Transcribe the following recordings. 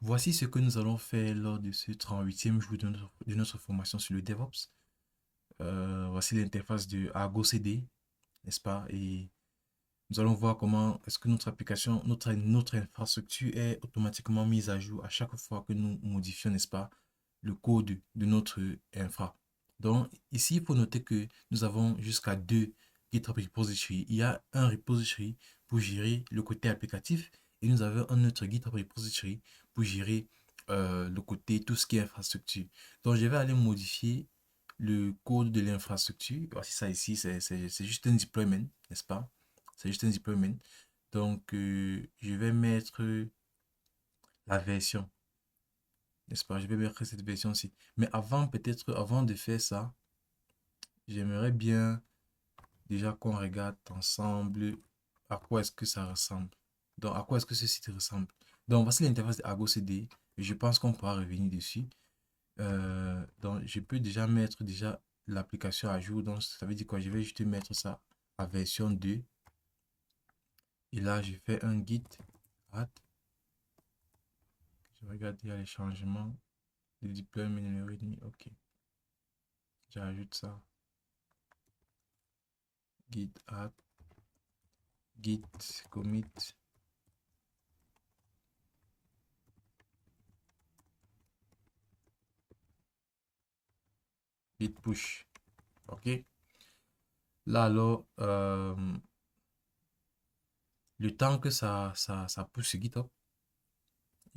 Voici ce que nous allons faire lors de ce 38e jour de notre formation sur le DevOps. Voici l'interface de Argo CD, n'est-ce pas? Et nous allons voir comment est-ce que notre application, notre infrastructure est automatiquement mise à jour à chaque fois que nous modifions, n'est-ce pas, le code de notre infra. Donc, ici, il faut noter que nous avons jusqu'à deux GitHub repositories. Il y a un repository pour gérer le côté applicatif et nous avons un autre GitHub repository pour gérer le côté tout ce qui est infrastructure. Donc, je vais aller modifier le code de l'infrastructure. Voici ça ici, c'est juste un deployment, n'est-ce pas? C'est juste un deployment. Donc, je vais mettre la version, n'est-ce pas? Je vais mettre cette version-ci. Mais avant, peut-être, avant de faire ça, j'aimerais bien déjà qu'on regarde ensemble à quoi est-ce que ça ressemble. Donc, à quoi est-ce que ce site ressemble. Donc, voici l'interface de Argo CD. Je pense qu'on pourra revenir dessus. Donc, je peux déjà mettre déjà l'application à jour. Donc, ça veut dire quoi? Je vais juste mettre ça à version 2. Et là, je fais un git add. Je regarde, il y a les changements. Le deployment et le readme. OK. J'ajoute ça. Git add. Git commit. Git push. OK. Là, alors, le temps que ça pousse sur GitHub,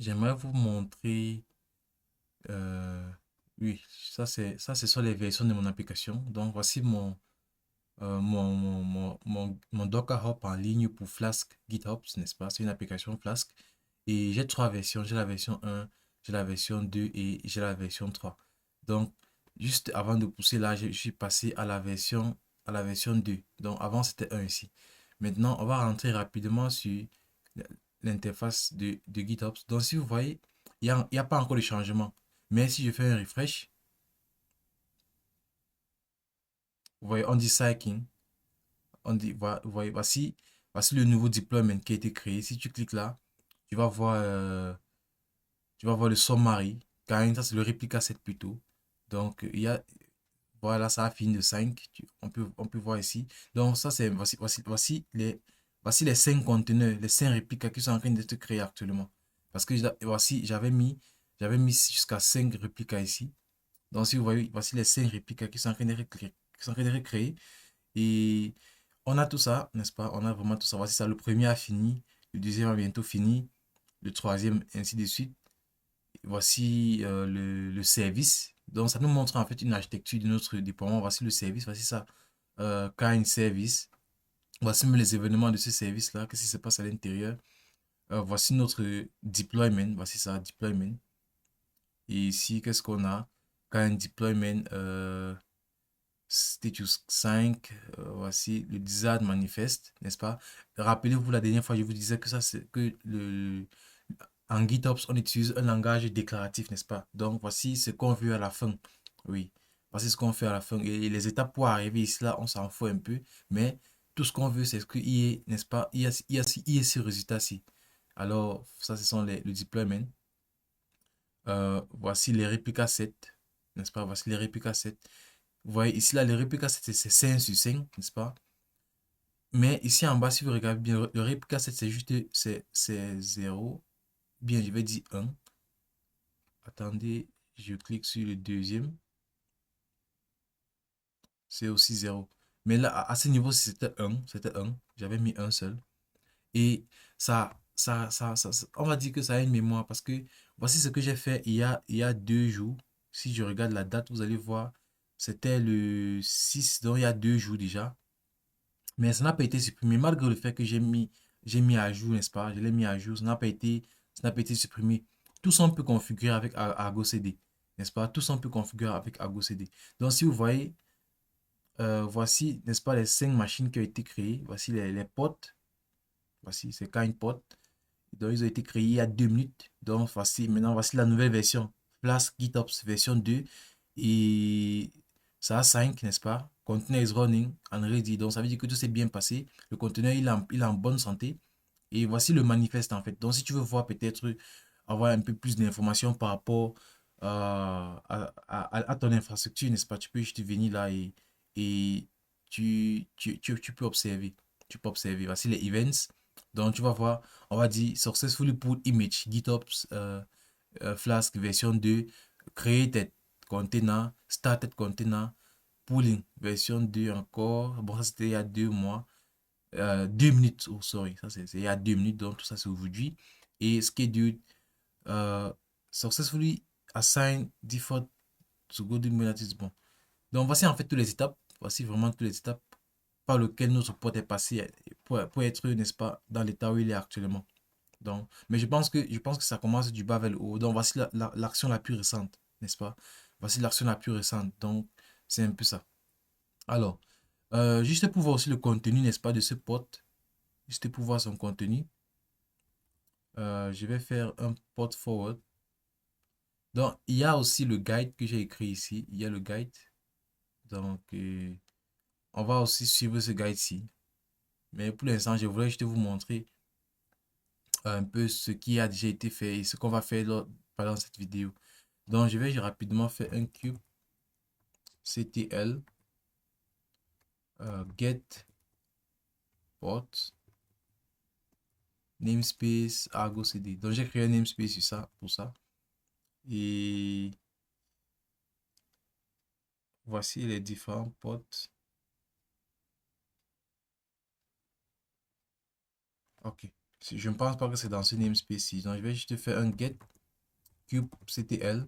j'aimerais vous montrer. euh, oui, ça, ce sont les versions de mon application. Donc, voici mon Docker Hub en ligne pour Flask GitHub, n'est-ce pas? C'est une application Flask. Et j'ai trois versions. J'ai la version 1, j'ai la version 2 et j'ai la version 3. Donc, juste avant de pousser là, je suis passé à la version 2. Donc, avant, c'était 1 ici. Maintenant, on va rentrer rapidement sur l'interface de GitHub. Donc, si vous voyez, il y a pas encore de changement. Mais si je fais un refresh, vous voyez, on dit Syncing. On dit, voyez, voici le nouveau deployment qui a été créé. Si tu cliques là, tu vas voir, euh, tu vas voir le summary. Car ça, c'est le réplica 7 plutôt. Donc, il y a, voilà, ça a fini de 5. On peut voir ici. Donc, ça, c'est, voici les 5 conteneurs, les 5 réplicas qui sont en train d'être créés actuellement. Parce que voici, j'avais mis jusqu'à 5 réplicas ici. Donc, si vous voyez, voici les 5 réplicas qui sont en train d'être créés. Et on a tout ça, n'est-ce pas? On a vraiment tout ça. Voici ça, le premier a fini, le deuxième a bientôt fini, le troisième, ainsi de suite. Voici le service. Donc, ça nous montre en fait une architecture de notre déploiement. Voici le service, voici ça. Kind service. Voici même les événements de ce service-là. Qu'est-ce qui se passe à l'intérieur? Voici notre deployment. Voici ça, deployment. Et ici, qu'est-ce qu'on a? Kind deployment. Status 5, voici le design manifeste, n'est-ce pas? Rappelez-vous, la dernière fois, je vous disais que ça, c'est que en GitOps, on utilise un langage déclaratif, n'est-ce pas? Donc, voici ce qu'on veut à la fin. Oui, voici ce qu'on fait à la fin. Et les étapes pour arriver ici, là, on s'en fout un peu. Mais tout ce qu'on veut, c'est qu'il y ait, n'est-ce pas? Il y ait ce résultat-ci. Alors, ça, ce sont le deployment. Voici les réplicas 7, n'est-ce pas? Voici les réplicas 7. Vous voyez ici, là, les réplicas, c'est 5 sur 5, n'est-ce pas? Mais ici en bas, si vous regardez bien, le réplica 7, c'est juste, c'est 0. Bien, je vais dire 1. Attendez, je clique sur le deuxième. C'est aussi 0. Mais là, à ce niveau, c'était 1. C'était 1. J'avais mis un seul. Et on va dire que ça a une mémoire parce que voici ce que j'ai fait il y a 2 jours. Si je regarde la date, vous allez voir, c'était le 6, donc il y a 2 jours déjà. Mais ça n'a pas été supprimé malgré le fait que j'ai mis à jour, n'est-ce pas? Je l'ai mis à jour, ça n'a pas été supprimé. Tout ça, on peut configurer avec Argo CD, n'est-ce pas? Tout ça, on peut configurer avec Argo CD. Donc, si vous voyez, voici, n'est-ce pas, les 5 machines qui ont été créées. Voici les potes. Voici, c'est kind pot. Donc, ils ont été créés il y a 2 minutes. Donc, maintenant, voici la nouvelle version. Flask GitOps version 2. Et ça a 5, n'est-ce pas? Container is running and ready. Donc, ça veut dire que tout s'est bien passé. Le conteneur, il est en bonne santé. Et voici le manifeste, en fait. Donc, si tu veux voir peut-être avoir un peu plus d'informations par rapport à ton infrastructure, n'est-ce pas? Tu peux juste venir là et tu peux observer. Tu peux observer. Voici les events. Donc, tu vas voir, on va dire successfully put image, GitOps, Flask version 2, created container, started container, pooling version 2 encore. Bon, ça c'était il y a 2 mois. 2 minutes, oh sorry, ça c'est il y a 2 minutes, donc tout ça c'est aujourd'hui. Et scheduled, euh, successfully assign default to go to Kubernetes. Bon, donc voici en fait toutes les étapes, voici vraiment toutes les étapes par lesquelles notre pod est passé pour être, n'est-ce pas, dans l'état où il est actuellement. Donc, mais je pense que ça commence du bas vers le haut. Donc voici l'action la plus récente, n'est-ce pas? Voici l'action la plus récente, donc c'est un peu ça. Alors, juste pour voir aussi le contenu, n'est-ce pas, de ce pod, juste pour voir son contenu. Je vais faire un port forward. Donc, il y a aussi le guide que j'ai écrit ici. Il y a le guide. Donc, on va aussi suivre ce guide-ci. Mais pour l'instant, je voulais juste vous montrer un peu ce qui a déjà été fait et ce qu'on va faire pendant cette vidéo. Donc, je vais rapidement faire un cube CTL get port namespace Argo CD. Donc, j'ai créé un namespace sur ça, pour ça. Et voici les différents ports. Ok. Je ne pense pas que c'est dans ce namespace-ci. Donc, je vais juste faire un get kubectl.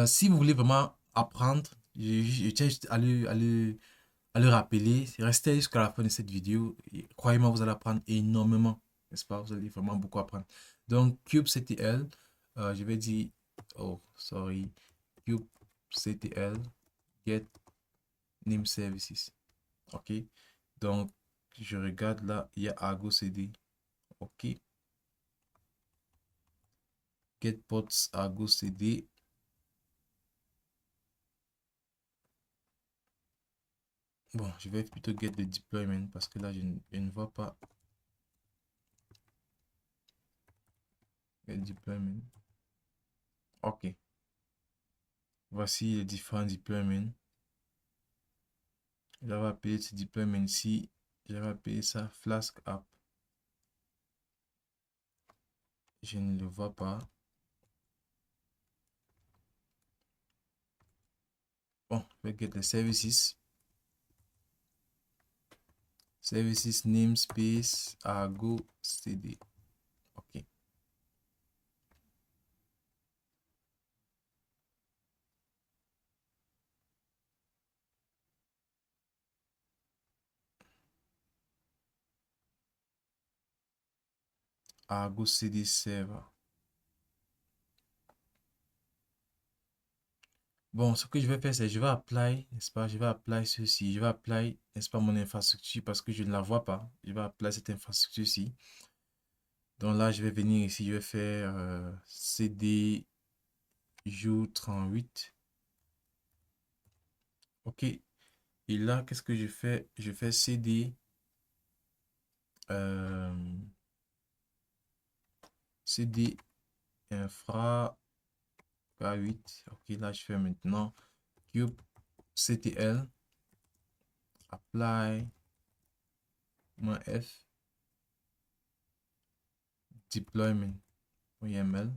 Si vous voulez vraiment apprendre, je tiens juste à le rappeler. Restez jusqu'à la fin de cette vidéo. Croyez-moi, vous allez apprendre énormément. N'est-ce pas? Vous allez vraiment beaucoup apprendre. Donc, kubectl, je vais dire, oh, sorry, kubectl get name services. Ok. Donc, je regarde là, il y a Argo CD. Ok. Get ports Argo CD. Bon, je vais plutôt get le deployment parce que là, je ne vois pas le deployment. Ok. Voici les différents deployments. J'avais appelé ce deployment ici. J'avais appelé ça Flask App. Je ne le vois pas. Bon, je vais get les services. Services namespace Argo CD. Ok. Argo CD server. Bon, ce que je vais faire, c'est je vais apply, n'est-ce pas? Je vais apply ceci. Je vais apply, n'est-ce pas, mon infrastructure parce que je ne la vois pas. Je vais apply cette infrastructure-ci. Donc là, je vais venir ici, je vais faire CD jour 38. Ok. Et là, qu'est-ce que je fais? Je fais CD euh, CD infra K8. Ok, là, je fais maintenant cube CTL apply -f deployment YML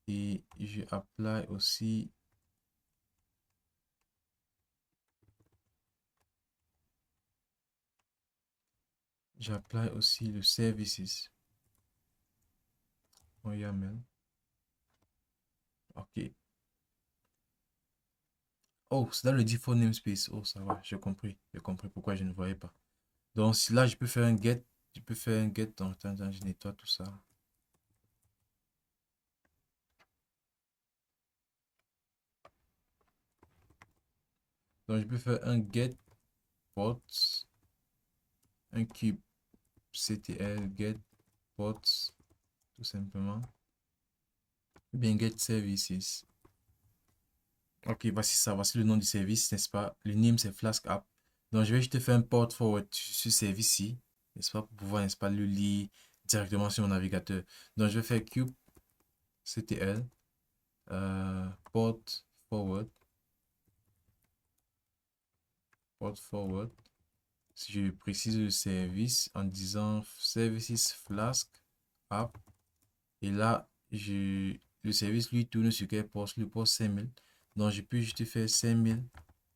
et je apply aussi j'apply aussi le services YML. Ok. Oh, c'est dans le default namespace. Oh, ça va, j'ai compris. J'ai compris pourquoi je ne voyais pas. Donc, si là, je peux faire un get. Je peux faire un get. Donc, attends, je nettoie tout ça. Donc, je peux faire un get ports, un cube ctl get ports, tout simplement. Ou bien get services. Ok, voici ça. Voici le nom du service, n'est-ce pas? Le name, c'est Flask App. Donc, je vais juste faire un port forward sur ce service-ci, n'est-ce pas? Pour pouvoir, n'est-ce pas, le lire, directement sur mon navigateur. Donc, je vais faire kubectl port forward, si je précise le service en disant services flask app, et là le service lui tourne sur quel poste, le poste 5000. Donc je peux juste faire 5000,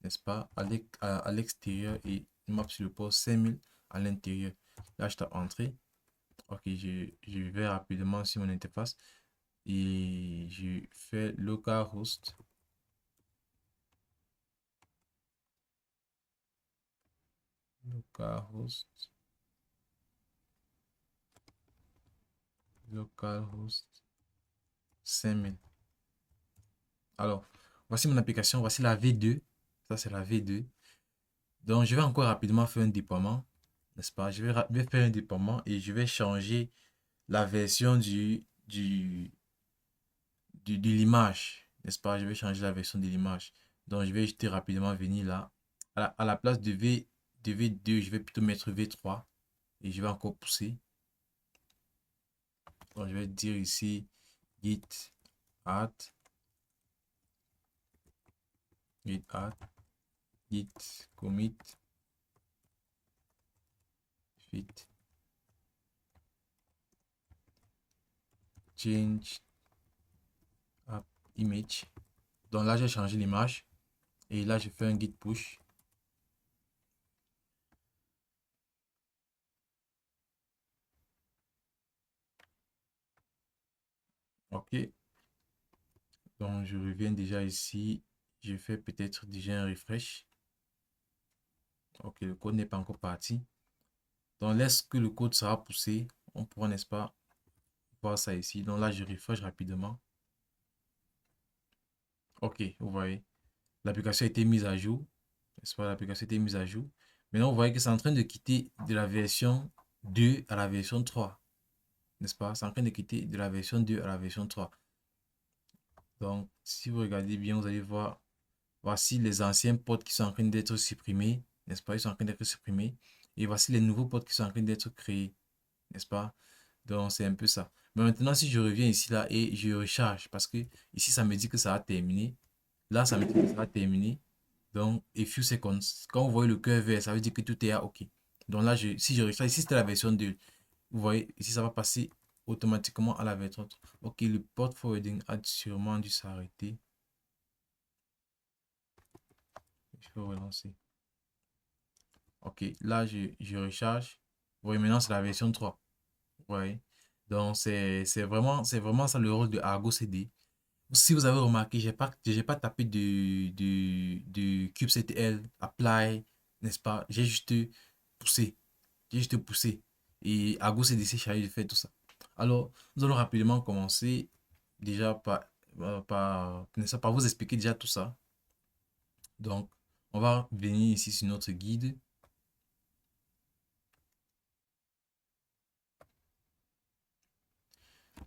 n'est-ce pas, à l'extérieur, et map sur le poste 5000 à l'intérieur. Là je tape entrée. Ok, je vais rapidement sur mon interface et je fais localhost localhost localhost 5000. Alors, voici mon application, voici la V2. Ça, c'est la V2. Donc, je vais encore rapidement faire un déploiement, n'est-ce pas? Je vais faire un déploiement et je vais changer la version de l'image, n'est-ce pas? Je vais changer la version de l'image. Donc, je vais juste rapidement venir là. À la place de V2, je vais plutôt mettre V3 et je vais encore pousser. Donc, je vais dire ici git add, git commit fit change app image. Donc là, j'ai changé l'image et là, je fais un git push. Ok, donc je reviens déjà ici. Je fais peut-être déjà un refresh. Ok, le code n'est pas encore parti. Donc, laisse que le code sera poussé. On pourra, n'est-ce pas, voir ça ici. Donc là, je refresh rapidement. Ok, vous voyez, l'application a été mise à jour. N'est-ce pas, l'application a été mise à jour. Maintenant, vous voyez que c'est en train de quitter de la version 2 à la version 3. N'est-ce pas? C'est en train de quitter de la version 2 à la version 3. Donc, si vous regardez bien, vous allez voir, voici les anciens pods qui sont en train d'être supprimés, n'est-ce pas? Ils sont en train d'être supprimés. Et voici les nouveaux pods qui sont en train d'être créés, n'est-ce pas? Donc, c'est un peu ça. Mais maintenant, si je reviens ici, là, et je recharge, parce que ici, ça me dit que ça a terminé. Là, ça me dit que ça a terminé. Donc, a few seconds. Quand vous voyez le cœur vert, ça veut dire que tout est à OK. Donc là, si je recharge, ici, c'était la version 2. Vous voyez, ici, ça va passer automatiquement à la version 3. OK, le port forwarding a sûrement dû s'arrêter. Je vais relancer. Ok, là, je recharge. Vous voyez, maintenant, c'est la version 3. Vous voyez. Donc, c'est vraiment ça le rôle de Argo CD. Si vous avez remarqué, j'ai pas tapé de kubectl apply, n'est-ce pas? J'ai juste poussé. J'ai juste poussé. Et Argo CD s'est chargé de faire tout ça. Alors, nous allons rapidement commencer déjà n'est-ce pas, par vous expliquer déjà tout ça. Donc, on va venir ici sur notre guide.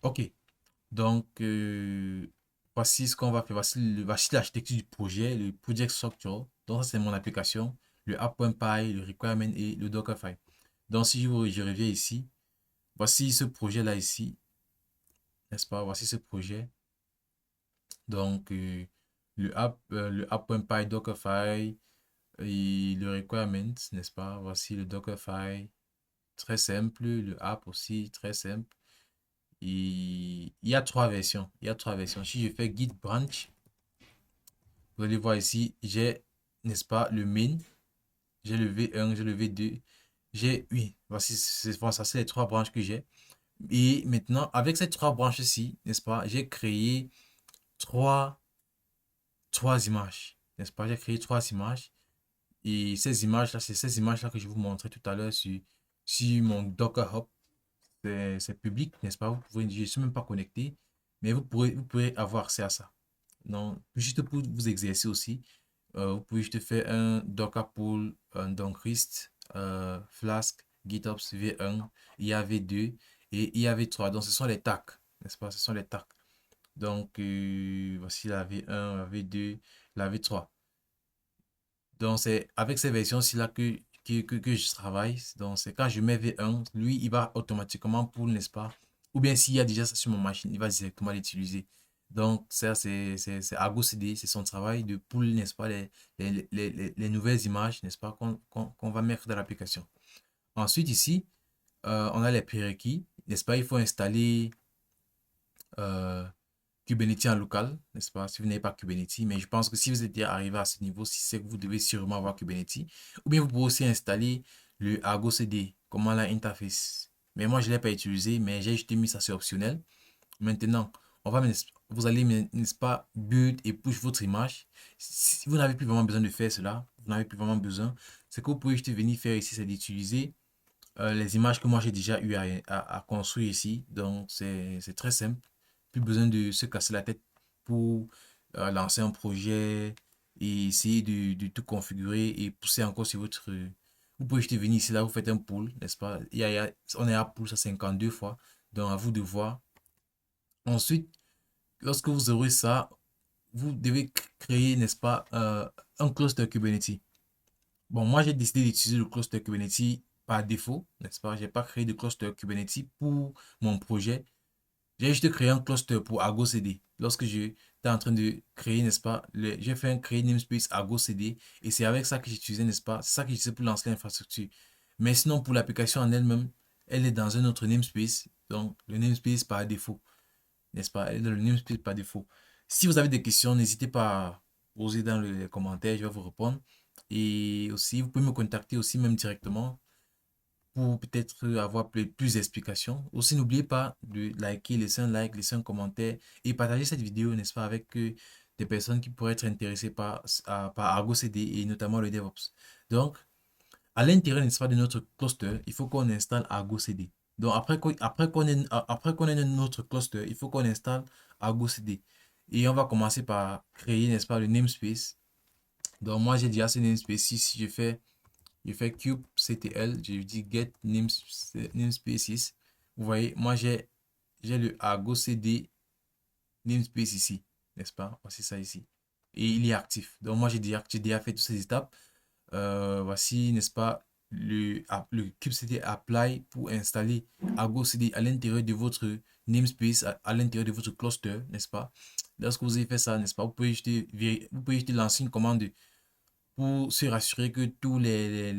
Ok, donc voici ce qu'on va faire. Voici l'architecture du projet, le project structure. Donc, ça, c'est mon application, le app.py, le requirement et le Dockerfile. Donc, si je reviens ici, voici ce projet-là ici, n'est-ce pas? Voici ce projet. Donc, le app.py, Dockerfile et le requirement, n'est-ce pas? Voici le Dockerfile, très simple. Le app aussi, très simple. Et il y a trois versions. Il y a trois versions. Si je fais git branch, vous allez voir ici, j'ai, n'est-ce pas, le main, j'ai le V1, j'ai le V2, oui, voici, ça, c'est les trois branches que j'ai. Et maintenant, avec ces trois branches-ci, n'est-ce pas, j'ai créé trois, trois images, n'est-ce pas, j'ai créé trois images. Et ces images-là, c'est ces images-là que je vous montrais tout à l'heure sur mon Docker Hub. C'est public, n'est-ce pas? Vous pouvez, je ne suis même pas connecté, mais vous pourrez avoir accès à ça. Donc, juste pour vous exercer aussi, vous pouvez juste faire un Docker pull, un Donkrist, Flask, GitOps V1, IAV2 et IAV3. Donc, ce sont les tags, n'est-ce pas? Ce sont les tags. Donc, voici la V1, la V2, la V3. Donc, c'est avec ces versions-ci là que que je travaille. Donc, c'est quand je mets V1, lui, il va automatiquement pull, n'est-ce pas? Ou bien s'il y a déjà ça sur mon machine, il va directement l'utiliser. Donc, ça, c'est Argo CD, c'est son travail de pull, n'est-ce pas, les nouvelles images, n'est-ce pas, qu'on va mettre dans l'application. Ensuite, ici, on a les prérequis, n'est-ce pas? Il faut installer euh, Kubernetes en local, n'est-ce pas? Si vous n'avez pas Kubernetes, mais je pense que si vous êtes déjà arrivé à ce niveau, si c'est que vous devez sûrement avoir Kubernetes. Ou bien vous pouvez aussi installer le Argo CD, comment la interface. Mais moi, je ne l'ai pas utilisé, mais j'ai juste mis ça sur optionnel. Maintenant, vous allez, n'est-ce pas, build et push votre image. Si vous n'avez plus vraiment besoin de faire cela, vous n'avez plus vraiment besoin, ce que vous pouvez juste venir faire ici, c'est d'utiliser les images que moi j'ai déjà eu à construire ici. Donc, c'est très simple. Plus besoin de se casser la tête pour lancer un projet et essayer de tout configurer et pousser encore sur votre... Vous pouvez juste venir ici, là, vous faites un pull, n'est-ce pas? On est à pull ça 52 fois. Donc, à vous de voir. Ensuite, lorsque vous aurez ça, vous devez créer, n'est-ce pas, un cluster Kubernetes. Bon, moi, j'ai décidé d'utiliser le cluster Kubernetes par défaut, n'est-ce pas? Je n'ai pas créé de cluster Kubernetes pour mon projet. J'ai juste créé un cluster pour Argo CD. Lorsque j'étais en train de créer, n'est-ce pas, j'ai fait un créer namespace Argo CD et c'est avec ça que j'utilisais, n'est-ce pas? C'est ça que j'utilisais pour lancer l'infrastructure. Mais sinon, pour l'application en elle-même, elle est dans un autre namespace. Donc, le namespace par défaut, n'est-ce pas? Elle est dans le namespace par défaut. Si vous avez des questions, n'hésitez pas à poser dans les commentaires, je vais vous répondre. Et aussi, vous pouvez me contacter aussi même directement pour peut-être avoir plus d'explications. Aussi, n'oubliez pas de liker, laisser un like, laisser un commentaire et partager cette vidéo, n'est-ce pas, avec des personnes qui pourraient être intéressées par Argo CD et notamment le DevOps. Donc, à l'intérieur, n'est-ce pas, de notre cluster, il faut qu'on installe Argo CD. Donc, après qu'on ait notre cluster, il faut qu'on installe Argo CD. Et on va commencer par créer, n'est-ce pas, le namespace. Donc, moi, j'ai déjà ce namespace ici. Je fais kubectl, je dis get namespaces. Vous voyez, moi j'ai le Argo CD namespace ici, n'est-ce pas? Voici ça ici. Et il est actif. Donc moi j'ai déjà fait toutes ces étapes. Voici, n'est-ce pas, le kubectl apply pour installer Argo CD à l'intérieur de votre namespace, à l'intérieur de votre cluster, n'est-ce pas? Lorsque vous avez fait ça, n'est-ce pas, vous pouvez juste lancer une commande pour se rassurer que tous les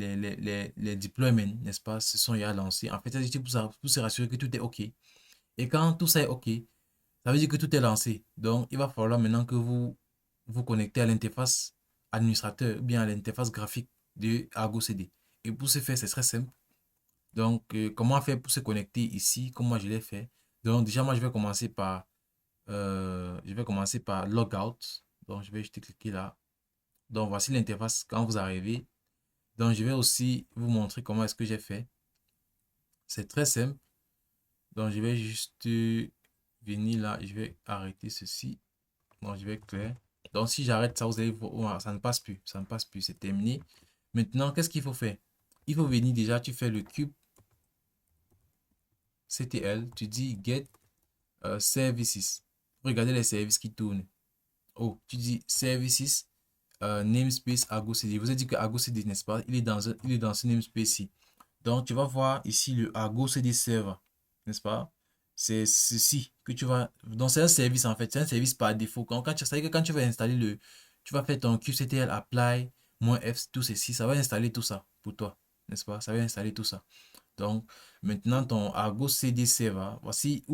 deployments, n'est-ce pas, se sont déjà lancés. En fait, c'est juste pour se rassurer que tout est OK. Et quand tout ça est OK, ça veut dire que tout est lancé. Donc, il va falloir maintenant que vous vous connectez à l'interface administrateur ou bien à l'interface graphique de Argo CD. Et pour ce faire, c'est très simple. Donc, comment faire pour se connecter ici, comme moi je l'ai fait. Donc, déjà, moi, je vais commencer par logout. Donc, je vais juste cliquer là. Donc, voici l'interface quand vous arrivez. Donc, je vais aussi vous montrer comment est-ce que j'ai fait. C'est très simple. Donc, je vais juste venir là. Je vais arrêter ceci. Donc, je vais clair. Donc, si j'arrête ça, vous allez voir, ça ne passe plus. Ça ne passe plus. C'est terminé. Maintenant, qu'est-ce qu'il faut faire? Il faut venir déjà, tu fais le cube CTL. Tu dis get services. Regardez les services qui tournent. Oh, tu dis services namespace Argo CD. Vous avez dit que Argo CD, n'est-ce pas? Il est dans ce namespace-ci. Donc, tu vas voir ici le Argo CD Server, n'est-ce pas? C'est ceci que tu vas... Donc, c'est un service en fait. C'est un service par défaut. C'est-à-dire que quand tu vas installer tu vas faire ton kubectl apply, -f, tout ceci, ça va installer tout ça pour toi, n'est-ce pas? Ça va installer tout ça. Donc, maintenant, ton Argo CD Server, voici,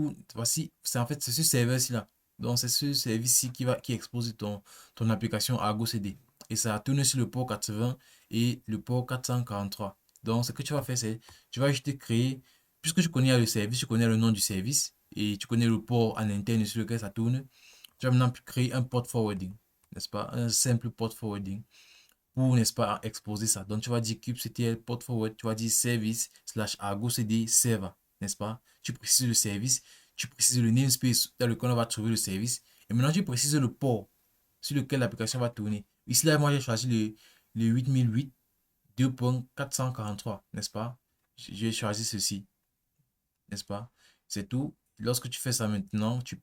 c'est en fait, c'est ce serveur-ci là. Donc, c'est ce service-ci qui expose ton application Argo CD. Et ça tourne sur le port 80 et le port 443. Donc, ce que tu vas faire, c'est, tu vas juste créer, puisque tu connais le service, tu connais le nom du service et tu connais le port en interne sur lequel ça tourne, tu vas maintenant créer un port forwarding, n'est-ce pas? Un simple port forwarding pour, n'est-ce pas, exposer ça. Donc, tu vas dire kubectl port forward, tu vas dire service slash argo cd server, n'est-ce pas? Tu précises le service, tu précises le namespace dans lequel on va trouver le service. Et maintenant, tu précises le port sur lequel l'application va tourner. Ici, là, moi, j'ai choisi le 8008 2.443, n'est-ce pas? J'ai choisi ceci, n'est-ce pas? C'est tout. Lorsque tu fais ça maintenant, tu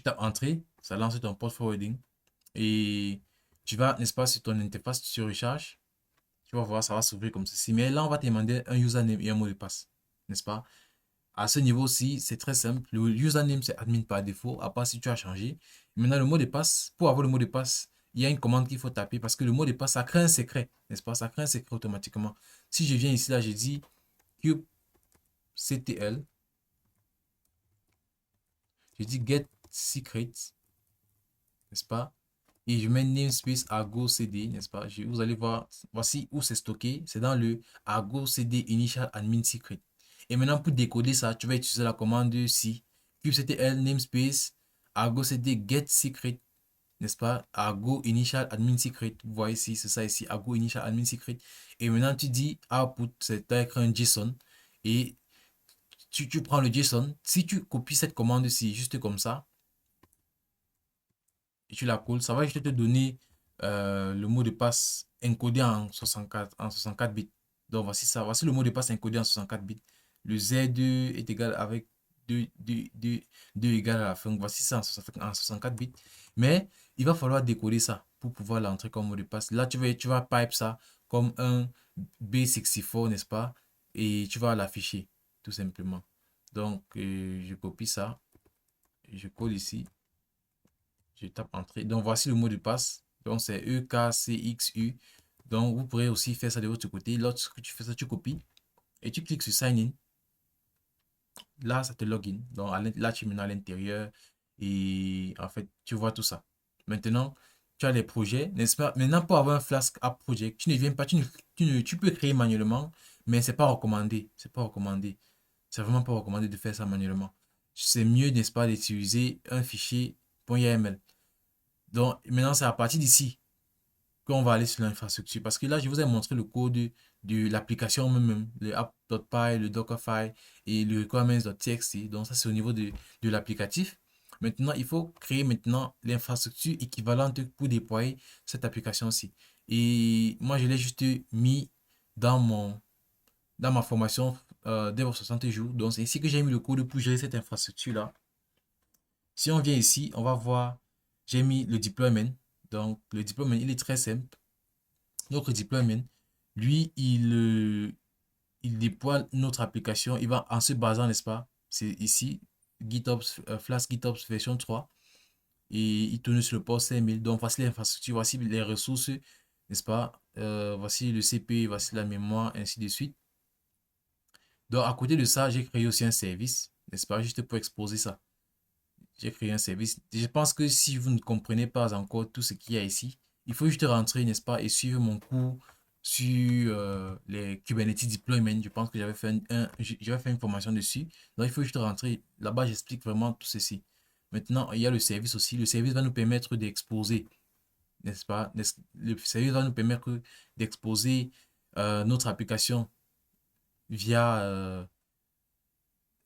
tapes entrée, ça lance ton port forwarding et tu vas, n'est-ce pas, sur ton interface, tu recharges. Tu vas voir, ça va s'ouvrir comme ceci. Mais là, on va te demander un username et un mot de passe, n'est-ce pas? À ce niveau-ci, c'est très simple. Le username, c'est admin par défaut, à part si tu as changé. Maintenant, le mot de passe, pour avoir le mot de passe, il y a une commande qu'il faut taper parce que le mot de passe, ça crée un secret, n'est-ce pas? Ça crée un secret automatiquement. Si je viens ici, là, je dis kubectl, je dis get secret, n'est-ce pas? Et je mets namespace argo cd, n'est-ce pas? Vous allez voir, voici où c'est stocké. C'est dans le argo cd initial admin secret. Et maintenant, pour décoder ça, tu vas utiliser la commande si kubectl namespace argo cd get secret, n'est-ce pas? Argo initial admin secret. Vous voyez ici, c'est ça ici, argo initial admin secret. Et maintenant, tu dis output, c'est un JSON. Et tu prends le JSON. Si tu copies cette commande-ci, juste comme ça, et tu la colles, ça va juste te donner le mot de passe encodé en 64 bits. Donc voici ça, voici le mot de passe encodé en 64 bits. Le Z2 est égal avec 2 égale à la fin. Voici ça en 64 bits. Mais il va falloir décoder ça pour pouvoir l'entrer comme mot de passe. Là, tu vas pipe ça comme un B64, n'est-ce pas? Et tu vas l'afficher, tout simplement. Donc, je copie ça. Je colle ici. Je tape entrée. Donc, voici le mot de passe. Donc, c'est EKCXU. Donc, vous pourrez aussi faire ça de votre côté. Lorsque tu fais ça, tu copies et tu cliques sur Sign In. Là, ça te login. Donc, là, tu es à l'intérieur et en fait, tu vois tout ça. Maintenant, tu as les projets, n'est-ce pas? Maintenant, pour avoir un Flask App Project, tu ne viens pas, tu peux créer manuellement, mais c'est pas recommandé. C'est pas recommandé. C'est vraiment pas recommandé de faire ça manuellement. C'est mieux, n'est-ce pas, d'utiliser un fichier .yaml. Donc, maintenant, c'est à partir d'ici qu'on va aller sur l'infrastructure. Parce que là, je vous ai montré le code de l'application même, le app.py, le dockerfile et le requirements.txt. Donc, ça, c'est au niveau de l'applicatif. Maintenant, il faut créer maintenant l'infrastructure équivalente pour déployer cette application-ci. Et moi, je l'ai juste mis dans ma formation DevOps 60 jours. Donc, c'est ici que j'ai mis le code pour gérer cette infrastructure-là. Si on vient ici, on va voir, j'ai mis le deployment. Donc, le deployment, il est très simple. Notre deployment, lui, il déploie notre application. Il va en se basant, n'est-ce pas? C'est ici, GitOps, Flask GitOps version 3. Et il tourne sur le port 5000. Donc, voici l'infrastructure, voici les ressources, n'est-ce pas? Voici le CPU, voici la mémoire, ainsi de suite. Donc, à côté de ça, j'ai créé aussi un service, n'est-ce pas? Juste pour exposer ça. J'ai créé un service. Je pense que si vous ne comprenez pas encore tout ce qu'il y a ici, il faut juste rentrer, n'est-ce pas, et suivre mon cours sur les Kubernetes Deployment. Je pense que j'avais fait une formation dessus. Donc, il faut juste rentrer. Là-bas, j'explique vraiment tout ceci. Maintenant, il y a le service aussi. Le service va nous permettre d'exposer, n'est-ce pas? Le service va nous permettre d'exposer notre application via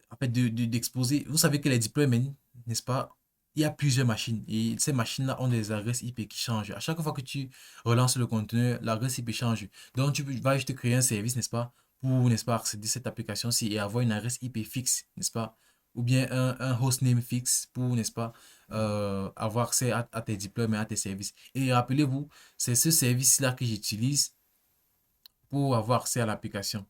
en fait, d'exposer. Vous savez que les deployments, n'est-ce pas? Il y a plusieurs machines et ces machines-là ont des adresses IP qui changent. À chaque fois que tu relances le conteneur, l'adresse IP change. Donc, tu vas juste créer un service, n'est-ce pas? Pour, n'est-ce pas, accéder à cette application-ci et avoir une adresse IP fixe, n'est-ce pas? Ou bien un hostname fixe pour, n'est-ce pas, avoir accès à tes deployments, à tes services. Et rappelez-vous, c'est ce service-là que j'utilise pour avoir accès à l'application.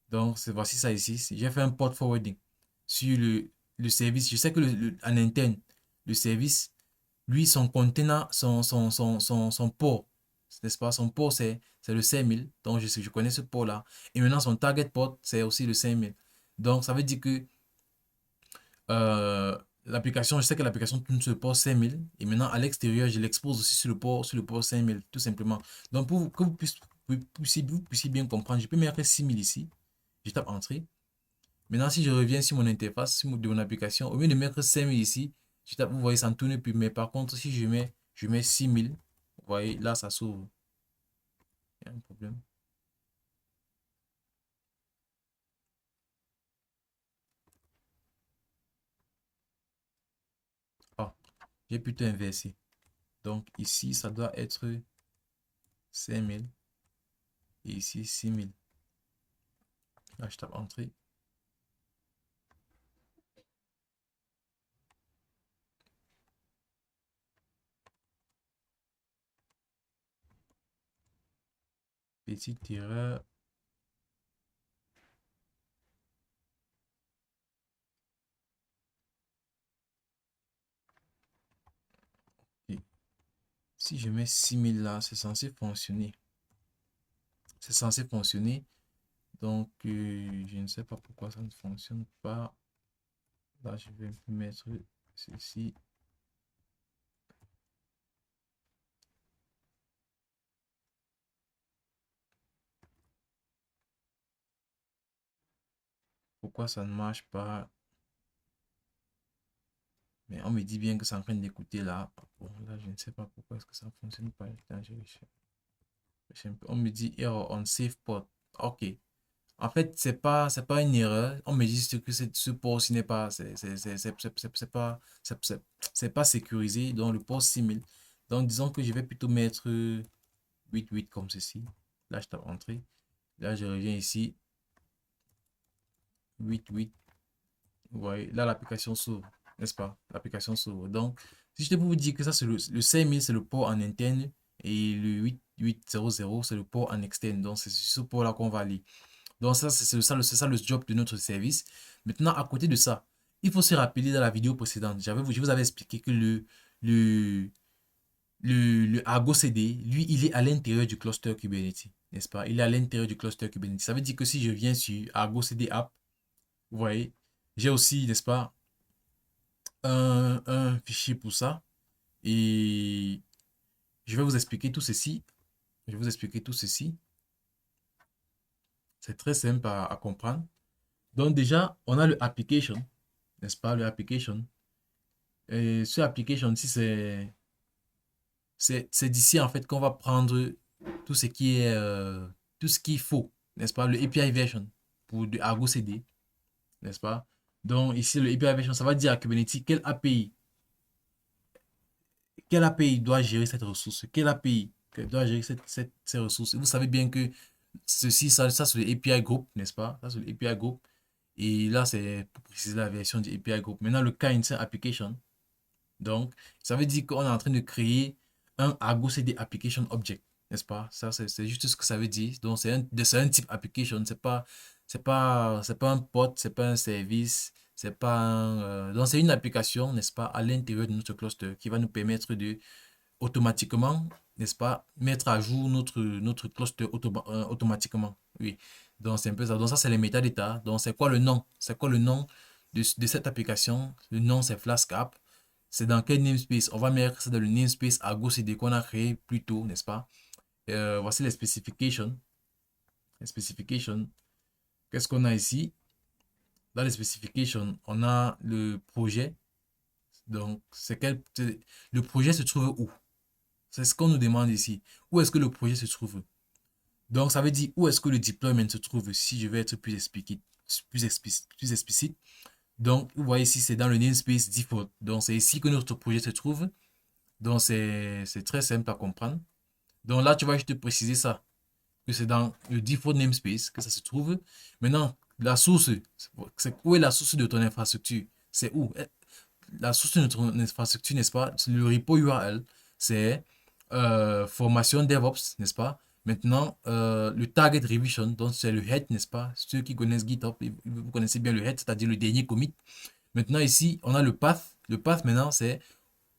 Donc, voici ça ici. J'ai fait un port forwarding sur le service. Je sais que en interne, le service, lui, son container, son port, n'est-ce pas? Son port, c'est le 5000. Donc, je connais ce port-là. Et maintenant, son target port, c'est aussi le 5000. Donc, ça veut dire que l'application, je sais que l'application tourne sur le port 5000. Et maintenant, à l'extérieur, je l'expose aussi sur le port 5000, tout simplement. Donc, pour que vous puissiez bien comprendre, je peux mettre 6000 ici. Je tape entrée. Maintenant, si je reviens sur mon interface de mon application, au lieu de mettre 5000 ici, je tape, vous voyez, ça ne tourne plus. Mais par contre, si je mets 6000, vous voyez, là, ça s'ouvre. Il y a un problème. Ah, j'ai plutôt inversé. Donc, ici, ça doit être 5000 et ici 6000. Là, je tape entrée. Petite erreur. Et si je mets 6000 là, c'est censé fonctionner. C'est censé fonctionner. Donc, je ne sais pas pourquoi ça ne fonctionne pas. Là, je vais mettre ceci. Pourquoi ça ne marche pas? Mais on me dit bien que c'est en train d'écouter là. Bon, là, je ne sais pas pourquoi est-ce que ça ne fonctionne pas. Attends, on me dit error on save port. Ok. En fait, c'est pas une erreur. On me dit juste que ce port-ci n'est pas, c'est pas, c'est pas sécurisé. Donc, le port 6000. Donc, disons que je vais plutôt mettre 88 comme ceci. Là, je tape entrée. Là, je reviens ici. 88. Vous voyez, là, l'application s'ouvre, n'est-ce pas? L'application s'ouvre. Donc, si je te vous dire que ça, c'est le 5000, c'est le port en interne et le 8800, c'est le port en externe. Donc, c'est ce port-là qu'on va lire. Donc, ça, c'est ça le job de notre service. Maintenant, à côté de ça, il faut se rappeler dans la vidéo précédente, je vous avais expliqué que le, le Argo CD, lui, il est à l'intérieur du cluster Kubernetes, n'est-ce pas? Il est à l'intérieur du cluster Kubernetes. Ça veut dire que si je viens sur Argo CD App, vous voyez, j'ai aussi, n'est-ce pas, un fichier pour ça. Et je vais vous expliquer tout ceci. Je vais vous expliquer tout ceci. C'est très simple à comprendre. Donc déjà, on a le application, n'est-ce pas, le application. Et ce application, si c'est d'ici en fait qu'on va prendre tout ce qui est tout ce qu'il faut, n'est-ce pas, le API version pour de Argo CD, n'est-ce pas? Donc ici, le API version, ça va dire à Kubernetes quelle API doit gérer cette ressource, quelle API doit gérer ces ressources. Et vous savez bien que ceci, ça c'est le API group, n'est-ce pas? Ça c'est le API group. Et là, c'est pour préciser la version du API group. Maintenant, le kind application. Donc, ça veut dire qu'on est en train de créer un Argo CD application object, n'est-ce pas? Ça, c'est juste ce que ça veut dire. Donc, c'est un type application. C'est pas un pod, c'est pas un service, c'est pas un, donc, c'est une application, n'est-ce pas, à l'intérieur de notre cluster qui va nous permettre de automatiquement, n'est-ce pas, mettre à jour notre cluster automatiquement. Oui. Donc, c'est un peu ça. Donc, ça, c'est les métadata. Donc, c'est quoi le nom? C'est quoi le nom de cette application? Le nom, c'est Flask App. C'est dans quel namespace? On va mettre ça dans le namespace Argo CD qu'on a créé plus tôt, n'est-ce pas? Voici les specifications. Les specifications. Qu'est-ce qu'on a ici? Dans les specifications, on a le projet. Donc, le projet se trouve où? C'est ce qu'on nous demande ici. Où est-ce que le projet se trouve? Donc, ça veut dire où est-ce que le deployment se trouve, si je vais être plus explicite. Donc, vous voyez ici, c'est dans le namespace default. Donc, c'est ici que notre projet se trouve. Donc, c'est très simple à comprendre. Donc là, tu vas juste préciser ça, que c'est dans le default namespace que ça se trouve. Maintenant, la source, où est la source de ton infrastructure? C'est où? La source de ton infrastructure, n'est-ce pas? Le repo URL, c'est formation DevOps, n'est-ce pas? Maintenant, le target revision, donc c'est le head, n'est-ce pas? Ceux qui connaissent GitHub, vous connaissez bien le head, c'est-à-dire le dernier commit. Maintenant, ici, on a le path. Le path, maintenant, c'est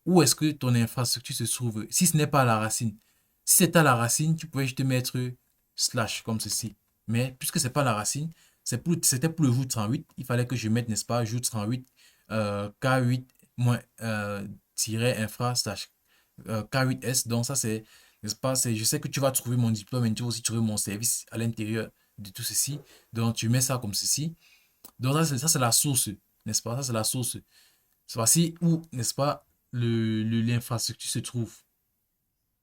où est-ce que ton infrastructure se trouve. Si ce n'est pas à la racine. Si c'est à la racine, tu pouvais juste mettre slash comme ceci. Mais puisque c'est pas la racine, c'était pour le jour 38. Il fallait que je mette, n'est-ce pas, jour 38, K8 moins infra slash K8S. Donc ça c'est, n'est-ce pas, je sais que tu vas trouver mon diplôme et tu vas aussi trouver mon service à l'intérieur de tout ceci. Donc tu mets ça comme ceci. Donc ça c'est la source, n'est-ce pas? Ça c'est la source. Voici où, n'est-ce pas, l'infrastructure se trouve.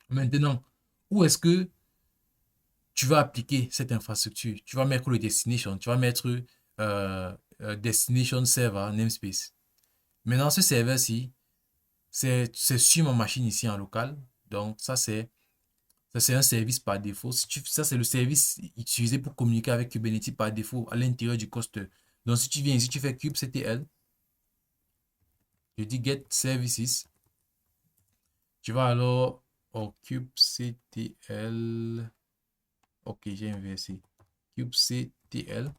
Maintenant, où est-ce que tu vas appliquer cette infrastructure? Tu vas mettre le destination, tu vas mettre destination server namespace. Maintenant, ce serveur-ci, c'est sur ma machine ici en local. Donc, ça, c'est un service par défaut. Ça, c'est le service utilisé pour communiquer avec Kubernetes par défaut à l'intérieur du cluster. Donc, si tu viens ici, tu fais kubectl, je dis get services. Tu vas alors au kubectl. Ok, j'ai inversé. kubectl.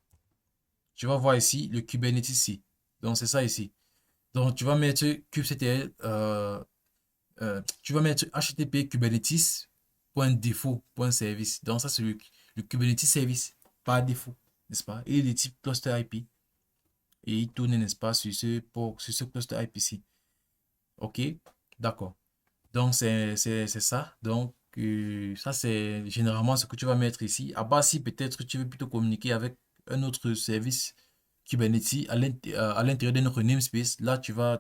Tu vas voir ici le Kubernetes ici. Donc, c'est ça ici. Donc, tu vas mettre kubectl, tu vas mettre http kubernetes.default.service. Donc, ça, c'est le Kubernetes service par défaut, n'est-ce pas? Et il est de type cluster IP. Et il tourne, n'est-ce pas, sur ce cluster IP-ci. OK? D'accord. Donc, c'est ça. Donc, ça, c'est généralement ce que tu vas mettre ici. À part si peut-être tu veux plutôt communiquer avec un autre service Kubernetes à l'intérieur de notre namespace. Là, tu vas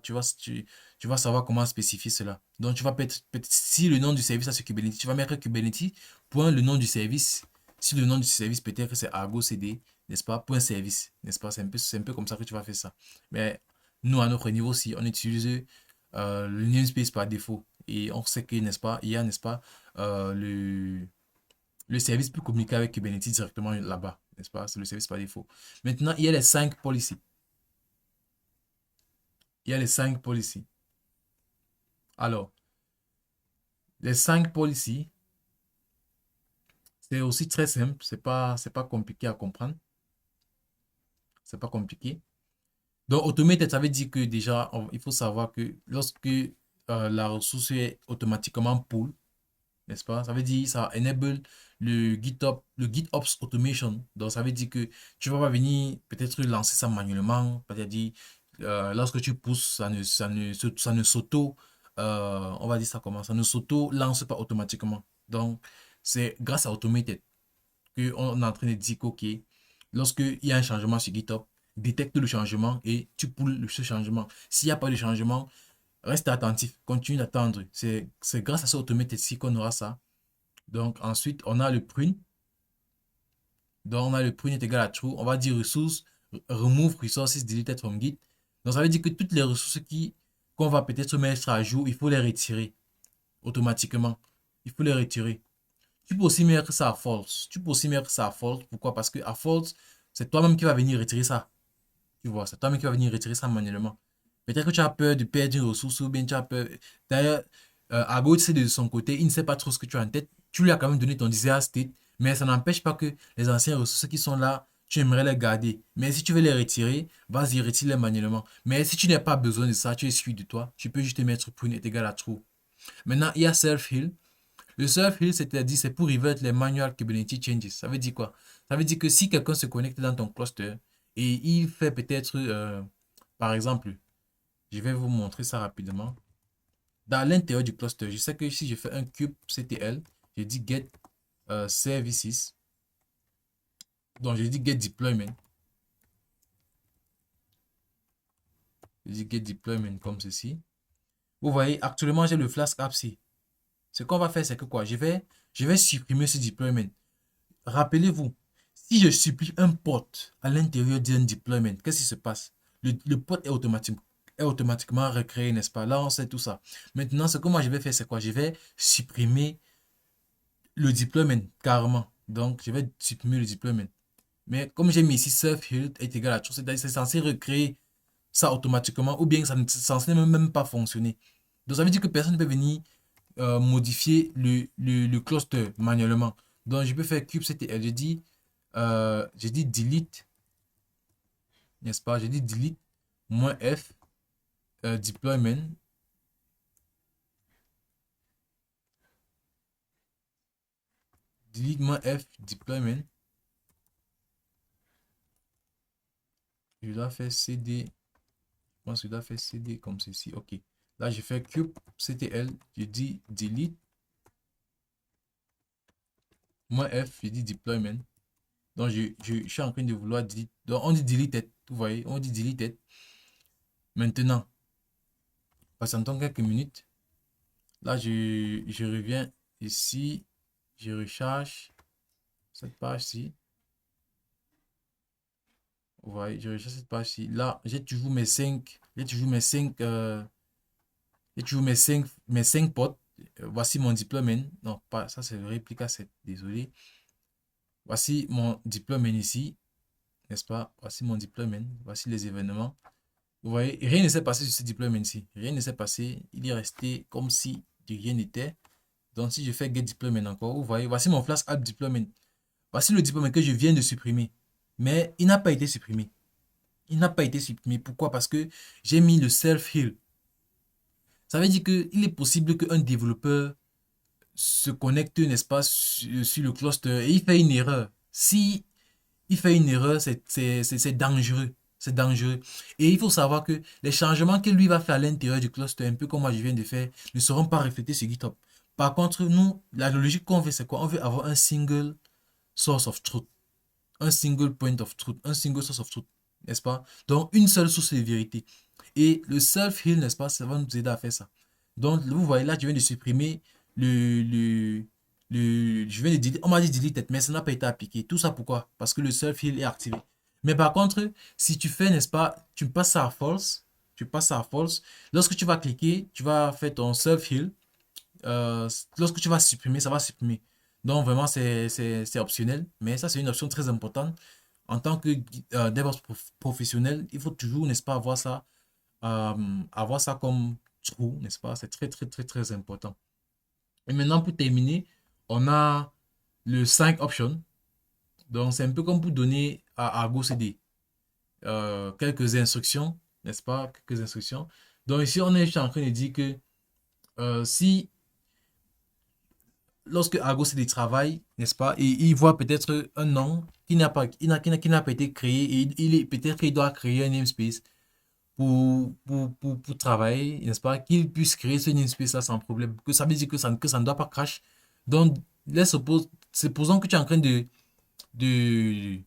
savoir comment spécifier cela. Donc, tu vas si le nom du service, c'est Kubernetes, tu vas mettre Kubernetes, point le nom du service. Si le nom du service, peut-être c'est Argo CD, n'est-ce pas, point service, n'est-ce pas? C'est un peu comme ça que tu vas faire ça. Mais nous, à notre niveau, si on utilise le namespace par défaut, et on sait que, n'est-ce pas, il y a, n'est-ce pas, le service peut communiquer avec Kubernetes directement là-bas, n'est-ce pas? C'est le service par défaut. Maintenant, il y a les 5 policies. Il y a les 5 policies. Alors, les 5 policies, c'est aussi très simple. C'est pas compliqué à comprendre. C'est pas compliqué. Donc, automated, ça veut dire que déjà, il faut savoir que lorsque la ressource est automatiquement pull, n'est-ce pas? Ça veut dire ça enable le GitOps automation. Donc, ça veut dire que tu vas pas venir peut-être lancer ça manuellement. C'est-à-dire, lorsque tu pousses, ça ne s'auto, on va dire ça comment? Ça ne s'auto-lance pas automatiquement. Donc, c'est grâce à Automated qu'on est en train de dire qu'OK, lorsqu'il y a un changement sur GitHub, détecte le changement et tu poules ce changement. S'il n'y a pas de changement, reste attentif, continue d'attendre. C'est grâce à ce Automated ici qu'on aura ça. Donc, ensuite, on a le prune. Donc, on a le prune est égal à true. On va dire ressources, remove resources deleted from Git. Donc, ça veut dire que toutes les ressources qu'on va peut-être mettre à jour, il faut les retirer automatiquement. Il faut les retirer. Tu peux aussi mettre ça à false. Tu peux aussi mettre ça à false. Pourquoi? Parce que à false, c'est toi-même qui va venir retirer ça. Tu vois, c'est toi-même qui va venir retirer ça manuellement. Peut-être que tu as peur de perdre une ressource ou bien tu as peur. D'ailleurs, Argo, c'est de son côté, il ne sait pas trop ce que tu as en tête. Tu lui as quand même donné ton desired state, mais ça n'empêche pas que les anciennes ressources qui sont là, tu aimerais les garder. Mais si tu veux les retirer, vas-y, retire-les manuellement. Mais si tu n'as pas besoin de ça, tu es sûr de toi, tu peux juste te mettre prune est égal à true. Maintenant, il y a self-heal. Le self-heal, c'est-à-dire, c'est pour revert les manual Kubernetes changes. Ça veut dire quoi? Ça veut dire que si quelqu'un se connecte dans ton cluster et il fait peut-être, par exemple, je vais vous montrer ça rapidement. Dans l'intérieur du cluster, je sais que si je fais un kubectl, je dis get services. Donc, je dis get deployment. Je dis get deployment comme ceci. Vous voyez, actuellement, j'ai le Flask AppC. Ce qu'on va faire, c'est que quoi? Je vais supprimer ce deployment. Rappelez-vous, si je supprime un port à l'intérieur d'un deployment, qu'est-ce qui se passe? Le port est automatiquement recréé, n'est-ce pas? Là, on sait tout ça. Maintenant, ce que moi je vais faire, c'est quoi? Je vais supprimer le deployment carrément. Donc, je vais supprimer le deployment. Mais comme j'ai mis ici self-heal est égal à true, c'est censé recréer ça automatiquement ou bien ça ne c'est censé même pas fonctionner. Donc, ça veut dire que personne ne peut venir modifier le cluster manuellement. Donc, je peux faire kubectl. Je dis delete, n'est-ce pas? Je dis delete moins F deployment. Delete moins F deployment. Je dois faire CD. Je pense que je dois faire CD comme ceci. OK. Là, je fais kubectl. Je dis delete moins F. Je dis deployment. Donc, je suis en train de vouloir delete. Donc, on dit deleted. Vous voyez, on dit deleted. Maintenant, patientons quelques minutes. Là, je reviens ici. Je recharge cette page-ci. Vous voyez, je recharge cette page-ci. Là, j'ai toujours mes 5, j'ai toujours mes 5 potes. Voici mon deployment. Non, pas ça, c'est le réplica 7. Désolé. Voici mon deployment ici. N'est-ce pas? Voici mon deployment. Voici les événements. Vous voyez, rien ne s'est passé sur ce deployment ici. Rien ne s'est passé. Il est resté comme si de rien n'était. Donc, si je fais get deployment encore, vous voyez, voici mon Flask app deployment. Voici le diplôme que je viens de supprimer. Mais il n'a pas été supprimé. Il n'a pas été supprimé. Pourquoi? Parce que j'ai mis le self-heal. Ça veut dire qu'il est possible qu'un développeur se connecte, n'est-ce pas, sur le cluster et il fait une erreur. Si il fait une erreur, c'est dangereux. C'est dangereux. Et il faut savoir que les changements que lui va faire à l'intérieur du cluster, un peu comme moi je viens de faire, ne seront pas reflétés sur GitHub. Par contre, nous, la logique qu'on veut, c'est quoi? On veut avoir un single source of truth, un single point of truth, un single source of truth, n'est-ce pas? Donc, une seule source de vérité. Et le self-heal, n'est-ce pas, ça va nous aider à faire ça. Donc, vous voyez là, je viens de supprimer le, le, je viens de delete, on m'a dit delete, mais ça n'a pas été appliqué. Tout ça pourquoi? Parce que le self-heal est activé. Mais par contre, si tu fais, n'est-ce pas, tu passes ça à false, tu passes ça à false. Lorsque tu vas cliquer, tu vas faire ton self-heal. euh, Lorsque tu vas supprimer, ça va supprimer. Donc vraiment, c'est optionnel, mais ça, c'est une option très importante. En tant que DevOps professionnel, il faut toujours, n'est-ce pas, avoir ça comme true, n'est-ce pas? C'est très, très, très, très important. Et maintenant, pour terminer, on a le 5 option. Donc, c'est un peu comme pour donner à Argo CD quelques instructions, n'est-ce pas? Quelques instructions. Donc, ici, on est juste en train de dire que si lorsque Argo CD travaille, n'est-ce pas, et il voit peut-être un nom qui n'a pas été créé, et peut-être qu'il doit créer un namespace pour travailler, n'est-ce pas, qu'il puisse créer ce namespace là sans problème, que ça veut dire que ça ne doit pas crash. Donc, supposons que tu es en train de, de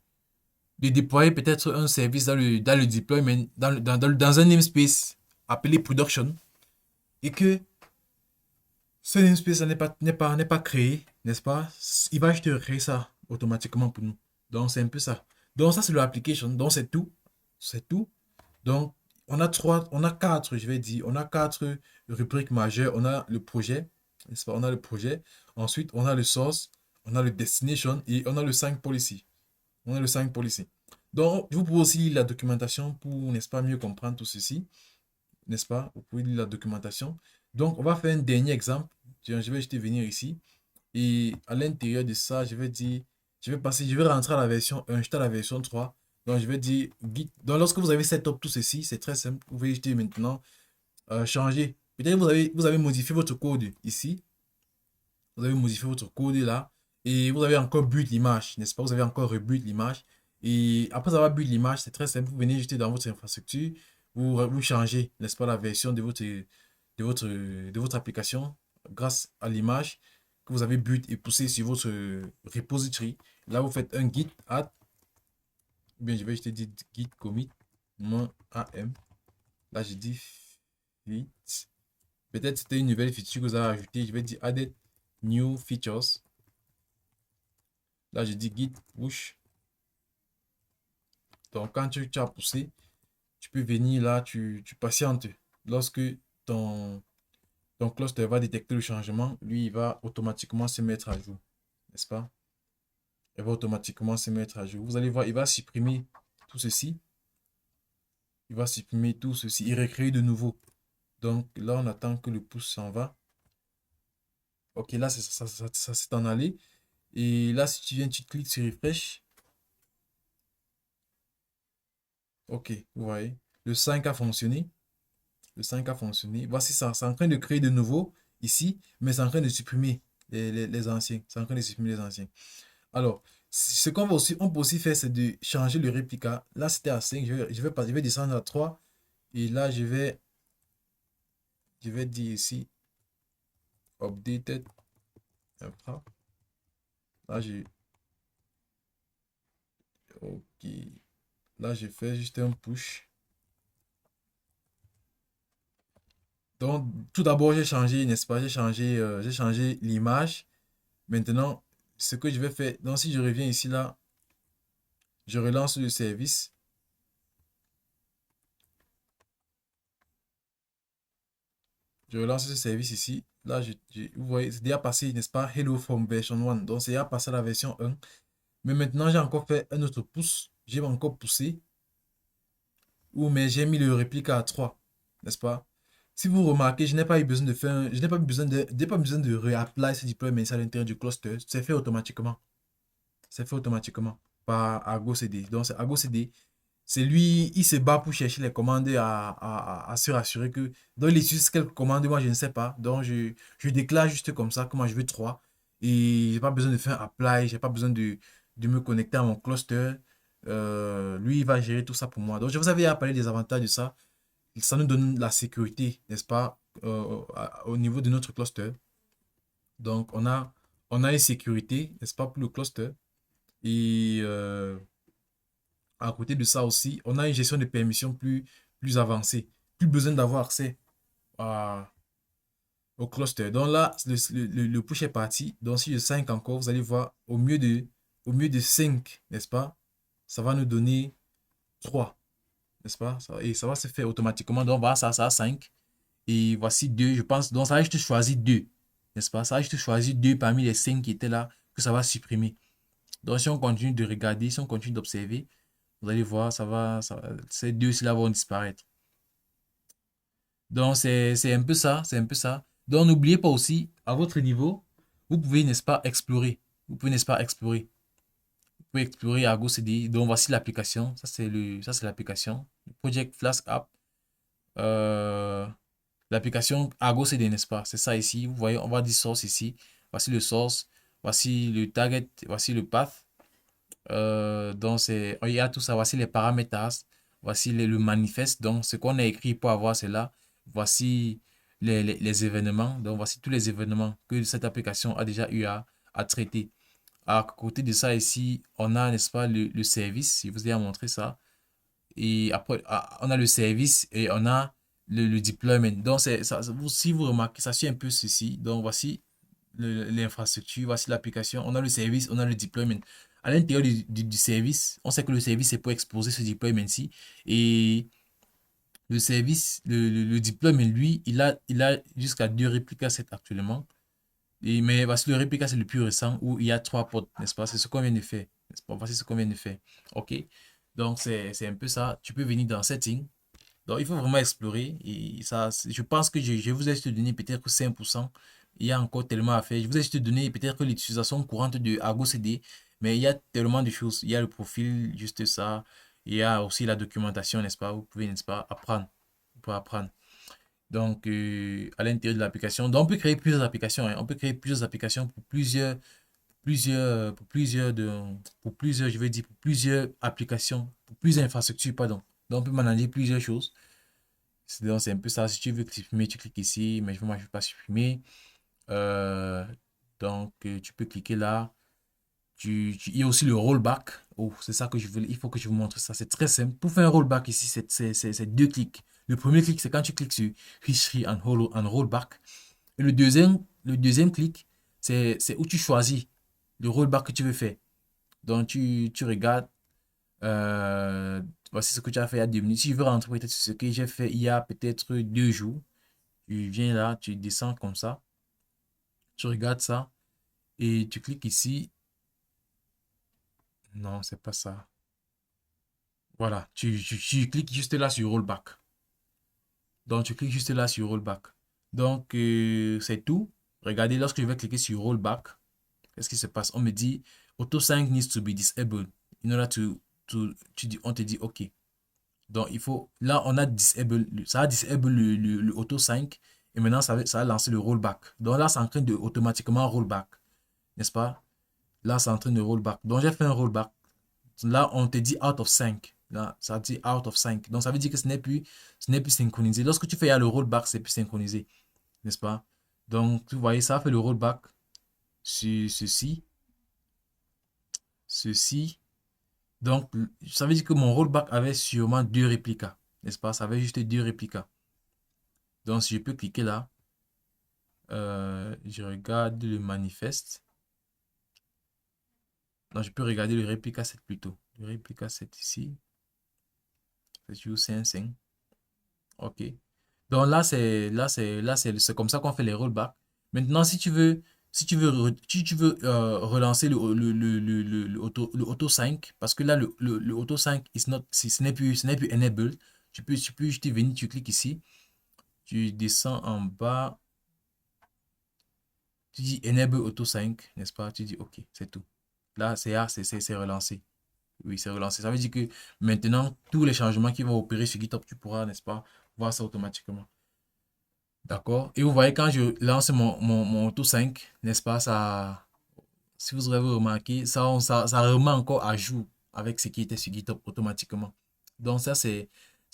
déployer peut-être un service dans le deployment, dans un namespace appelé production, et que ce namespace n'est pas créé, n'est-ce pas? Il va juste créer ça automatiquement pour nous. Donc, c'est un peu ça. Donc, ça, c'est l'application. Donc, c'est tout. C'est tout. Donc, on a quatre, je vais dire, on a quatre rubriques majeures. On a le projet, n'est-ce pas? On a le projet. Ensuite, on a le source, on a le destination et on a le 5 policy. On a le 5 policy. Donc, vous pouvez aussi lire la documentation pour, n'est-ce pas, mieux comprendre tout ceci, n'est-ce pas? Vous pouvez lire la documentation. Donc, on va faire un dernier exemple. Je vais juste venir ici. Et à l'intérieur de ça, je vais dire, je vais rentrer à la version 1, j'étais à la version 3. Donc, je vais dire Git. Donc, lorsque vous avez setup tout ceci, c'est très simple. Vous pouvez juste maintenant changer. Peut-être vous avez modifié votre code ici. Vous avez modifié votre code là. Et vous avez encore build l'image, n'est-ce pas? Vous avez encore rebuild l'image. Et après avoir build l'image, c'est très simple. Vous venez juste dans votre infrastructure. Vous changez, n'est-ce pas, la version de votre application grâce à l'image que vous avez build et poussé sur votre repository. Là, vous faites un git add. Bien, je vais juste dire git commit -am. Là, je dis fit. Peut-être c'était une nouvelle feature que vous avez ajoutée. Je vais dire added new features. Là, je dis git push. Donc, quand tu as poussé, tu peux venir là, tu patientes. Lorsque ton, ton cluster va détecter le changement, lui, il va automatiquement se mettre à jour. N'est-ce pas? Il va automatiquement se mettre à jour. Vous allez voir, il va supprimer tout ceci. Il va supprimer tout ceci. Il recrée de nouveau. Donc, là, on attend que le pouce s'en va. Ok, là, ça s'est en allé. Et là, si tu viens, tu cliques sur refresh. Ok, vous voyez. Le 5 a fonctionné. Le 5 a fonctionné. Voici ça. C'est en train de créer de nouveau ici, mais c'est en train de supprimer les anciens. C'est en train de supprimer les anciens. Alors, ce qu'on va aussi, on peut aussi faire, c'est de changer le réplica. Là, c'était à 5. Je vais descendre à 3. Et là, je vais dire ici, updated infra. Là, ok. Là, j'ai fait juste un push. Donc, tout d'abord, j'ai changé, n'est-ce pas? J'ai changé l'image. Maintenant, ce que je vais faire, donc si je reviens ici, là, je relance le service. Je relance ce service ici. Là, vous voyez, c'est déjà passé, n'est-ce pas? Hello from version 1. Donc, c'est déjà passé à la version 1. Mais maintenant, j'ai encore fait un autre pouce. J'ai encore poussé. Mais j'ai mis le réplica à 3. N'est-ce pas? Si vous remarquez, je n'ai pas eu besoin de faire, je n'ai pas besoin de réapply ce deployment à l'intérieur du cluster. C'est fait automatiquement. C'est fait automatiquement par Argo CD. Donc, c'est Argo CD. C'est lui, il se bat pour chercher les commandes à se rassurer que. Donc, il utilise quelques commandes, moi, je ne sais pas. Donc, je déclare juste comme ça que moi, je veux 3. Et j'ai pas besoin de faire un apply, j'ai pas besoin de me connecter à mon cluster. Lui, il va gérer tout ça pour moi. Donc, je vous avais parlé des avantages de ça. Ça nous donne la sécurité, n'est-ce pas, au niveau de notre cluster. Donc, on a une sécurité, n'est-ce pas, pour le cluster. Et à côté de ça aussi, on a une gestion de permissions plus avancée. Plus besoin d'avoir accès au cluster. Donc là, le push est parti. Donc si je 5 encore, vous allez voir, au mieux de 5, n'est-ce pas? Ça va nous donner 3, n'est-ce pas? Et ça va se faire automatiquement. Donc voilà, ça a 5. Et voici 2, je pense. Donc ça va juste choisir 2, n'est-ce pas? Ça va juste choisir 2 parmi les 5 qui étaient là, que ça va supprimer. Donc si on continue de regarder, si on continue d'observer, vous allez voir, ces 2-là vont disparaître. Donc, c'est un peu ça, c'est un peu ça. Donc, n'oubliez pas aussi, à votre niveau, vous pouvez, n'est-ce pas, explorer. Vous pouvez, n'est-ce pas, explorer. Vous pouvez explorer Argo CD. Donc, voici l'application. Ça, c'est l'application. Project Flask App. Euh, L'application Argo CD, n'est-ce pas? C'est ça ici. Vous voyez, on va dire source ici. Voici le source. Voici le target. Voici le path. Donc, il y a tout ça. Voici les paramètres. Voici le manifeste. Donc, ce qu'on a écrit pour avoir cela. Voici les événements. Donc, voici tous les événements que cette application a déjà eu à traiter. À côté de ça, ici, on a, n'est-ce pas, le service. Je vous ai montré ça. Et après, on a le service et on a le deployment. Donc, si vous remarquez, ça suit un peu ceci. Donc, voici l'infrastructure, voici l'application, on a le service, on a le deployment. À l'intérieur du service, on sait que le service c'est pour exposer ce deployment-ci. Et le service, le deployment, lui, il a jusqu'à 2 réplica 7 actuellement. Mais voici le réplica, c'est le plus récent où il y a 3 ports, n'est-ce pas? C'est ce qu'on vient de faire. N'est-ce pas? Voici ce qu'on vient de faire. OK. Donc, c'est un peu ça. Tu peux venir dans Setting. Donc, il faut vraiment explorer. Et ça, je pense que je vous ai juste donné peut-être que 5%. Il y a encore tellement à faire. Je vous ai juste donné peut-être que l'utilisation courante de Argo CD. Mais il y a tellement de choses. Il y a le profil, juste ça. Il y a aussi la documentation, n'est-ce pas? Vous pouvez, n'est-ce pas, apprendre. Vous pouvez apprendre. Donc, à l'intérieur de l'application. Donc, on peut créer plusieurs applications, hein. On peut créer plusieurs applications pour plusieurs, je vais dire, pour plusieurs applications, pour plusieurs infrastructures, pardon. Donc, on peut manager plusieurs choses. Donc, c'est un peu ça. Si tu veux supprimer, tu cliques ici. Mais moi, je ne veux pas supprimer. Euh, donc, tu peux cliquer là. Il y a aussi le rollback. Oh, c'est ça que je veux. Il faut que je vous montre ça. C'est très simple. Pour faire un rollback ici, c'est 2 clics. Le premier clic, c'est quand tu cliques sur History and Rollback. Et le deuxième clic, c'est où tu choisis le rollback que tu veux faire. Donc, tu regardes. Voici ce que tu as fait il y a 2 minutes. Si je veux rentrer peut-être sur ce que j'ai fait il y a peut-être 2 jours, tu viens là, tu descends comme ça, tu regardes ça et tu cliques ici. Non, c'est pas ça. Voilà, tu cliques juste là sur rollback. Donc, tu cliques juste là sur rollback. Donc, c'est tout. Regardez, lorsque je vais cliquer sur rollback, qu'est-ce qui se passe? On me dit auto sync needs to be disabled. In order on te dit OK. Donc, là, on a disable, ça a disable le auto sync et maintenant, ça va lancer le rollback. Donc là, c'est en train de automatiquement rollback, n'est-ce pas? Là, c'est en train de rollback. Donc, j'ai fait un rollback. Là, on te dit out of 5. Là, ça dit out of 5. Donc, ça veut dire que ce n'est plus synchronisé. Lorsque tu fais le rollback, c'est plus synchronisé, n'est-ce pas? Donc, vous voyez, ça fait le rollback sur ceci. Ceci. Donc, ça veut dire que mon rollback avait sûrement 2 réplicas, n'est-ce pas? Ça avait juste 2 réplicas. Donc, si je peux cliquer là, je regarde le manifeste. Non, je peux regarder le réplica 7 plutôt. Le réplica 7 ici. C'est sur 5. OK. Donc là, c'est comme ça qu'on fait les rollbacks. Maintenant, si tu veux relancer le auto 5, parce que là, le auto 5 ce n'est plus enabled. Tu peux juste venir, tu cliques ici, tu descends en bas, tu dis enable auto 5, n'est-ce pas? Tu dis OK, c'est tout. Là, c'est relancé. Oui, c'est relancé. Ça veut dire que maintenant, tous les changements qui vont opérer sur GitHub, tu pourras, n'est-ce pas, voir ça automatiquement. D'accord? Et vous voyez, quand je lance mon Auto 5, n'est-ce pas, ça, si vous avez remarqué, ça remet encore à jour avec ce qui était sur GitHub automatiquement. Donc ça, c'est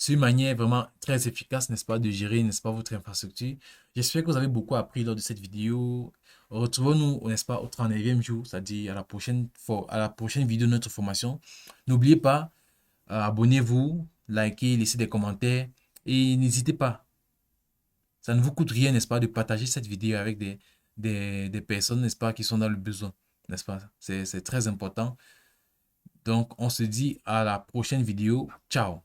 une manière vraiment très efficace, n'est-ce pas, de gérer, n'est-ce pas, votre infrastructure. J'espère que vous avez beaucoup appris lors de cette vidéo. Retrouvons-nous, n'est-ce pas, au 39e jour, c'est-à-dire à la prochaine vidéo de notre formation. N'oubliez pas, abonnez-vous, likez, laissez des commentaires et n'hésitez pas. Ça ne vous coûte rien, n'est-ce pas, de partager cette vidéo avec des personnes, n'est-ce pas, qui sont dans le besoin, n'est-ce pas? C'est très important. Donc, on se dit à la prochaine vidéo. Ciao!